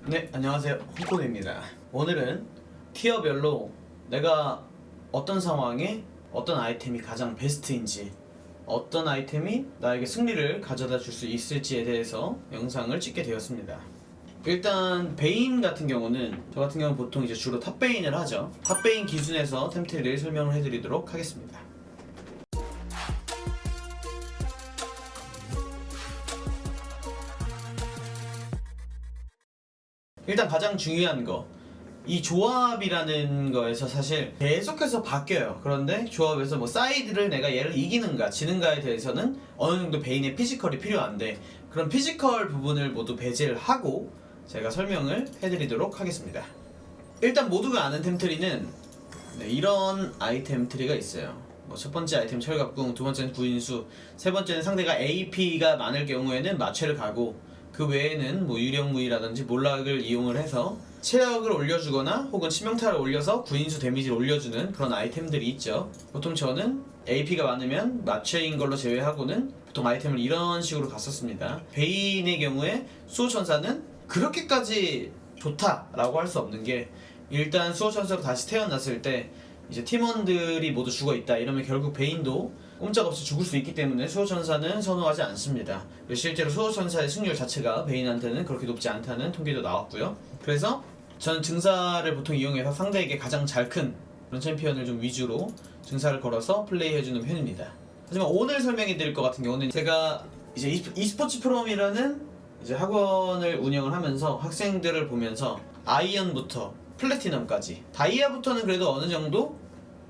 네, 안녕하세요. 홍콩입니다. 오늘은 티어별로 내가 어떤 상황에 어떤 아이템이 가장 베스트인지, 어떤 아이템이 나에게 승리를 가져다 줄 수 있을지에 대해서 영상을 찍게 되었습니다. 일단 베인 같은 경우는, 저 같은 경우는 보통 이제 주로 탑베인을 하죠. 탑베인 기준에서 템트리를 설명을 해드리도록 하겠습니다. 일단 가장 중요한 거, 이 조합이라는 거에서 사실 계속해서 바뀌어요. 그런데 조합에서 뭐 사이드를 내가 얘를 이기는가 지는가에 대해서는 어느 정도 베인의 피지컬이 필요한데, 그런 피지컬 부분을 모두 배제를 하고 제가 설명을 해드리도록 하겠습니다. 일단 모두가 아는 템트리는 이런 아이템 트리가 있어요. 뭐 첫 번째 아이템 철갑궁, 두 번째는 구인수, 세 번째는 상대가 AP가 많을 경우에는 마취를 가고, 그 외에는 뭐 유령무이라든지 몰락을 이용을 해서 체력을 올려주거나 혹은 치명타를 올려서 구인수 데미지를 올려주는 그런 아이템들이 있죠. 보통 저는 AP가 많으면 마취인 걸로 제외하고는 보통 아이템을 이런 식으로 갔었습니다. 베인의 경우에 수호천사는 그렇게까지 좋다라고 할 수 없는 게, 일단 수호천사로 다시 태어났을 때 이제 팀원들이 모두 죽어있다 이러면 결국 베인도 꼼짝없이 죽을 수 있기 때문에 수호천사는 선호하지 않습니다. 실제로 수호천사의 승률 자체가 베인한테는 그렇게 높지 않다는 통계도 나왔고요. 그래서 저는 증사를 보통 이용해서 상대에게 가장 잘 큰 그런 챔피언을 좀 위주로 증사를 걸어서 플레이해주는 편입니다. 하지만 오늘 설명해드릴 것 같은 경우는, 제가 이제 e스포츠 프롬이라는 이제 학원을 운영을 하면서 학생들을 보면서 아이언부터 플래티넘까지, 다이아부터는 그래도 어느 정도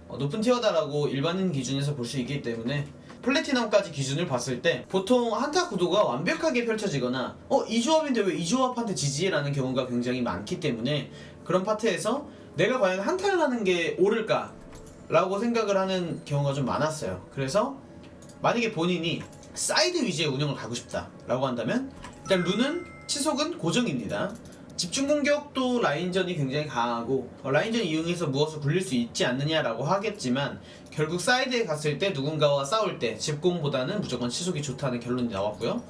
높은 티어다라고 일반인 기준에서 볼 수 있기 때문에 플래티넘까지 기준을 봤을 때 보통 한타 구도가 완벽하게 펼쳐지거나 이 조합인데 왜 이 조합한테 지지해? 라는 경우가 굉장히 많기 때문에, 그런 파트에서 내가 과연 한타를 하는 게 옳을까? 라고 생각을 하는 경우가 좀 많았어요. 그래서 만약에 본인이 사이드 위주의 운영을 가고 싶다 라고 한다면, 일단 룬은 치속은 고정입니다. 집중 공격도 라인전이 굉장히 강하고 라인전 이용해서 무엇을 굴릴 수 있지 않느냐라고 하겠지만, 결국 사이드에 갔을 때 누군가와 싸울 때 집공보다는 무조건 치속이 좋다는 결론이 나왔고요.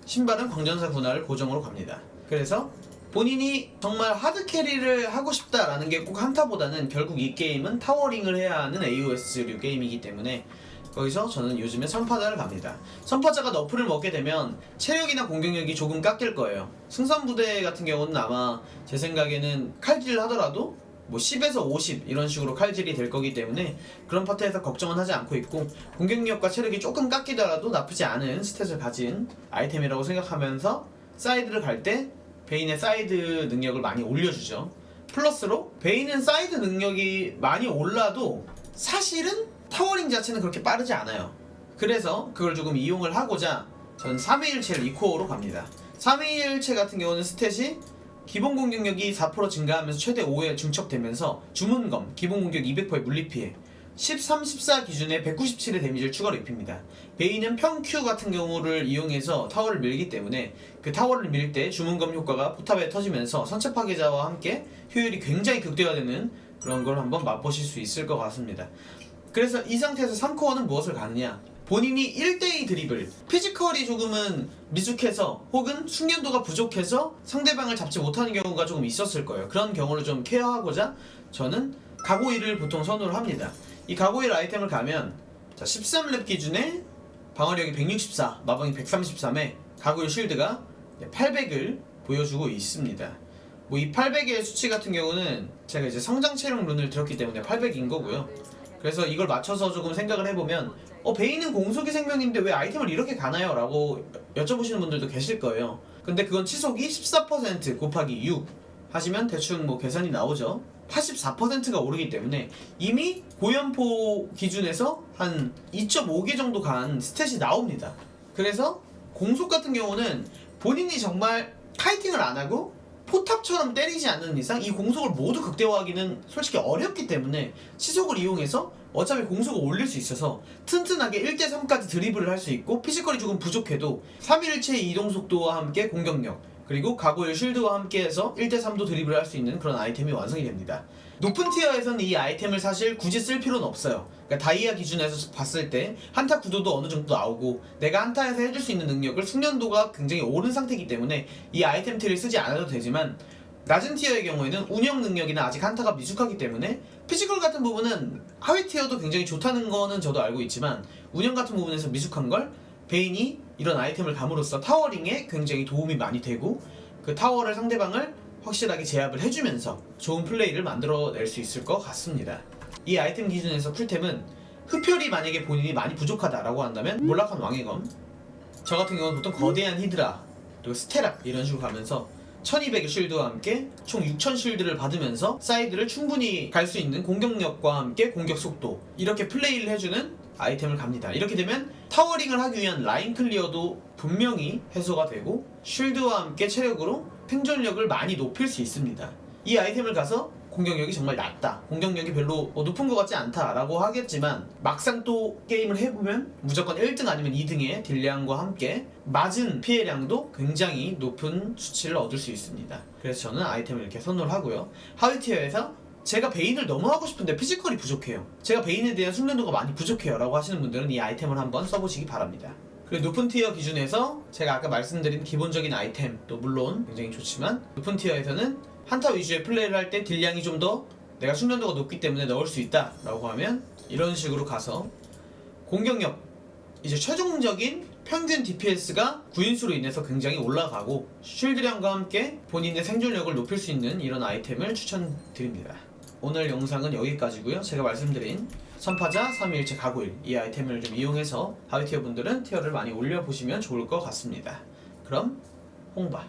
신발은 광전사 군화를 고정으로 갑니다. 그래서 본인이 정말 하드캐리를 하고 싶다라는 게 꼭 한타보다는 결국 이 게임은 타워링을 해야 하는 AOS류 게임이기 때문에 거기서 저는 요즘에 선파자를 갑니다. 선파자가 너프를 먹게 되면 체력이나 공격력이 조금 깎일 거예요. 승선부대 같은 경우는 아마 제 생각에는 칼질을 하더라도 뭐 10에서 50 이런 식으로 칼질이 될 거기 때문에 그런 파트에서 걱정은 하지 않고 있고, 공격력과 체력이 조금 깎이더라도 나쁘지 않은 스탯을 가진 아이템이라고 생각하면서 사이드를 갈 때 베인의 사이드 능력을 많이 올려주죠. 플러스로 베인은 사이드 능력이 많이 올라도 사실은 타워링 자체는 그렇게 빠르지 않아요. 그래서 그걸 조금 이용을 하고자 저는 3위일체를 2코어로 갑니다. 3위일체 같은 경우는 스탯이 기본 공격력이 4% 증가하면서 최대 5에 중첩되면서 주문검, 기본 공격 200%의 물리피해, 13, 14 기준에 197의 데미지를 추가로 입힙니다. 베인은 평큐 같은 경우를 이용해서 타워를 밀기 때문에 그 타워를 밀 때 주문검 효과가 포탑에 터지면서 선체 파괴자와 함께 효율이 굉장히 극대화되는 그런 걸 한번 맛보실 수 있을 것 같습니다. 그래서 이 상태에서 3코어는 무엇을 가느냐, 본인이 1대2 드리블, 피지컬이 조금은 미숙해서 혹은 숙련도가 부족해서 상대방을 잡지 못하는 경우가 조금 있었을 거예요. 그런 경우를 좀 케어하고자 저는 가고일을 보통 선호를 합니다. 이 가고일 아이템을 가면 13렙 기준에 방어력이 164, 마방이 133에 가고일 쉴드가 800을 보여주고 있습니다. 뭐 이 800의 수치 같은 경우는 제가 이제 성장 체력 룬을 들었기 때문에 800인 거고요. 그래서 이걸 맞춰서 조금 생각을 해보면 베인은 공속이 생명인데 왜 아이템을 이렇게 가나요? 라고 여쭤보시는 분들도 계실 거예요. 근데 그건 치속이 14% 곱하기 6 하시면 대충 뭐 계산이 나오죠. 84%가 오르기 때문에 이미 고연포 기준에서 한 2.5개 정도 간 스탯이 나옵니다. 그래서 공속 같은 경우는 본인이 정말 카이팅을 안 하고 포탑처럼 때리지 않는 이상 이 공속을 모두 극대화하기는 솔직히 어렵기 때문에 치속을 이용해서 어차피 공속을 올릴 수 있어서 튼튼하게 1대3까지 드리블을 할 수 있고, 피지컬이 조금 부족해도 3일체의 이동속도와 함께 공격력, 그리고 가고일 쉴드와 함께해서 1대3도 드리블을 할 수 있는 그런 아이템이 완성이 됩니다. 높은 티어에서는 이 아이템을 사실 굳이 쓸 필요는 없어요. 그러니까 다이아 기준에서 봤을 때 한타 구도도 어느 정도 나오고 내가 한타에서 해줄 수 있는 능력을 숙련도가 굉장히 오른 상태이기 때문에 이 아이템 티를 쓰지 않아도 되지만 낮은 티어의 경우에는 운영 능력이나 아직 한타가 미숙하기 때문에 피지컬 같은 부분은 하위 티어도 굉장히 좋다는 거는 저도 알고 있지만 운영 같은 부분에서 미숙한 걸 베인이 이런 아이템을 감으로써 타워링에 굉장히 도움이 많이 되고 그 타워를 상대방을 확실하게 제압을 해주면서 좋은 플레이를 만들어낼 수 있을 것 같습니다. 이 아이템 기준에서 쿨템은 흡혈이 만약에 본인이 많이 부족하다라고 한다면 몰락한 왕의 검, 저 같은 경우는 보통 거대한 히드라 그리고 스테락 이런 식으로 가면서 1200의 쉴드와 함께 총 6000 쉴드를 받으면서 사이드를 충분히 갈 수 있는 공격력과 함께 공격 속도 이렇게 플레이를 해주는 아이템을 갑니다. 이렇게 되면 타워링을 하기 위한 라인 클리어도 분명히 해소가 되고 쉴드와 함께 체력으로 생존력을 많이 높일 수 있습니다. 이 아이템을 가서 공격력이 정말 낮다, 공격력이 별로 높은 것 같지 않다라고 하겠지만 막상 또 게임을 해보면 무조건 1등 아니면 2등의 딜량과 함께 맞은 피해량도 굉장히 높은 수치를 얻을 수 있습니다. 그래서 저는 아이템을 이렇게 선호를 하고요. 하위 티어에서 제가 베인을 너무 하고 싶은데 피지컬이 부족해요, 제가 베인에 대한 숙련도가 많이 부족해요 라고 하시는 분들은 이 아이템을 한번 써보시기 바랍니다. 그리고 높은 티어 기준에서 제가 아까 말씀드린 기본적인 아이템도 물론 굉장히 좋지만 높은 티어에서는 한타 위주의 플레이를 할 때 딜량이 좀 더 내가 숙련도가 높기 때문에 넣을 수 있다 라고 하면 이런 식으로 가서 공격력, 이제 최종적인 평균 DPS가 구인수로 인해서 굉장히 올라가고 쉴드량과 함께 본인의 생존력을 높일 수 있는 이런 아이템을 추천드립니다. 오늘 영상은 여기까지고요. 제가 말씀드린 선파자 3일체 가고일 이 아이템을 좀 이용해서 하위 티어 분들은 티어를 많이 올려보시면 좋을 것 같습니다. 그럼 홍바